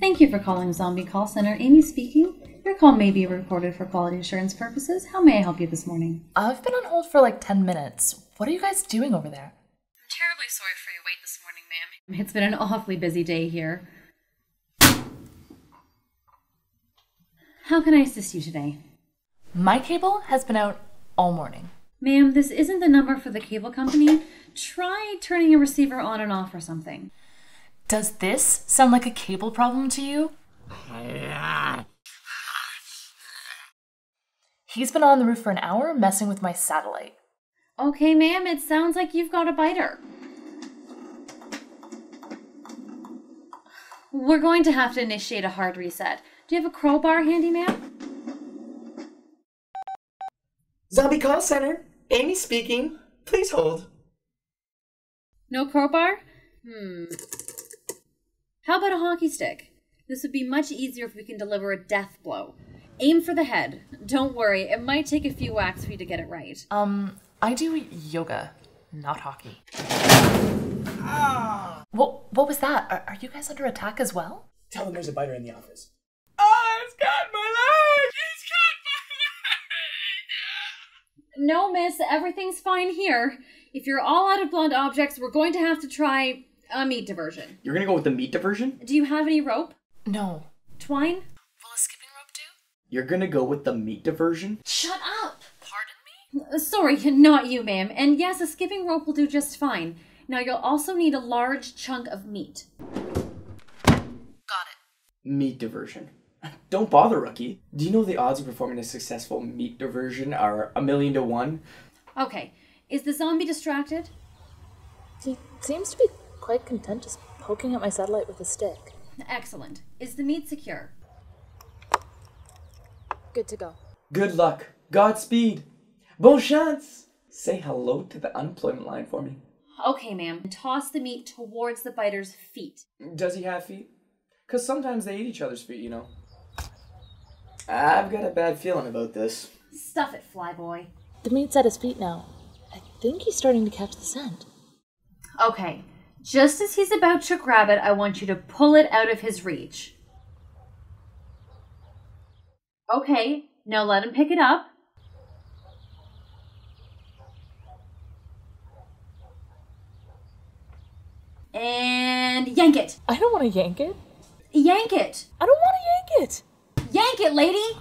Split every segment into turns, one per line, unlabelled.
Thank you for calling Zombie Call Center. Amy speaking. Your call may be recorded for quality assurance purposes. How may I help you this morning?
I've been on hold for like 10 minutes. What are you guys doing over there?
I'm terribly sorry for your wait this morning, ma'am. It's been an awfully busy day here. How can I assist you today?
My cable has been out all morning.
Ma'am, this isn't the number for the cable company. Try turning your receiver on and off or something.
Does this sound like a cable problem to you? He's been on the roof for an hour messing with my satellite.
Okay, ma'am, it sounds like you've got a biter. We're going to have to initiate a hard reset. Do you have a crowbar handy, ma'am?
Zombie Call Center. Amy speaking. Please hold.
No crowbar? How about a hockey stick? This would be much easier if we can deliver a death blow. Aim for the head. Don't worry, it might take a few whacks for you to get it right.
I do yoga, not hockey. What was that? Are you guys under attack as well?
Tell them there's a biter in the office.
It's got my leg! It's got my leg!
No, miss, everything's fine here. If you're all out of blunt objects, we're going to have to try a meat diversion.
You're gonna go with the meat diversion?
Do you have any rope?
No.
Twine?
Will a skipping rope do?
You're gonna go with the meat diversion?
Shut up!
Pardon me?
Sorry, not you, ma'am. And yes, a skipping rope will do just fine. Now you'll also need a large chunk of meat.
Got it.
Meat diversion. Don't bother, rookie. Do you know the odds of performing a successful meat diversion are 1,000,000 to 1?
Okay, is the zombie distracted?
He seems to be quite content just poking at my satellite with a stick.
Excellent. Is the meat secure?
Good to go.
Good luck. Godspeed. Bon chance. Say hello to the unemployment line for me.
Okay, ma'am. Toss the meat towards the biter's feet.
Does he have feet? Because sometimes they eat each other's feet, you know. I've got a bad feeling about this.
Stuff it, flyboy.
The meat's at his feet now. I think he's starting to catch the scent.
Okay, just as he's about to grab it, I want you to pull it out of his reach. Okay, now let him pick it up. And yank it.
I don't want to yank it.
Yank it.
I don't want to yank it.
Yank it, lady.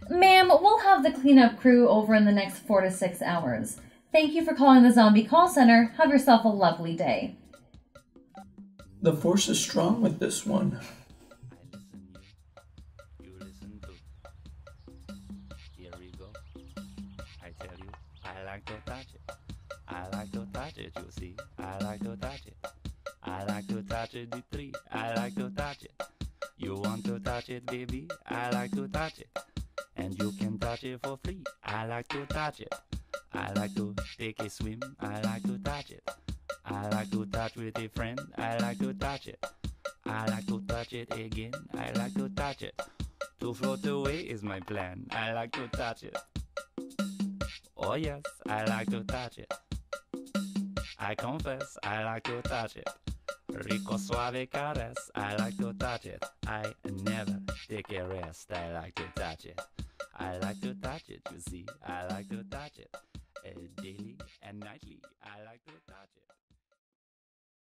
Ma'am, we'll have the cleanup crew over in the next 4 to 6 hours. Thank you for calling the Zombie Call Center. Have yourself a lovely day.
The force is strong with this one.
You listen to. Here we go. I tell you, I like to touch it. I like to touch it, you see. I like to touch it. I like to touch it, the tree. I like to touch it. You want to touch it, baby? I like to touch it. And you can touch it for free. I like to touch it. I like to take a swim. I like to touch it. I like to touch with a friend. I like to touch it. I like to touch it again. I like to touch it. To float away is my plan. I like to touch it. Oh yes, I like to touch it. I confess, I like to touch it. Rico suave caress, I like to touch it. I never take a rest, I like to touch it. I like to touch it, you see, I like to touch it. Daily and nightly, I like to touch it.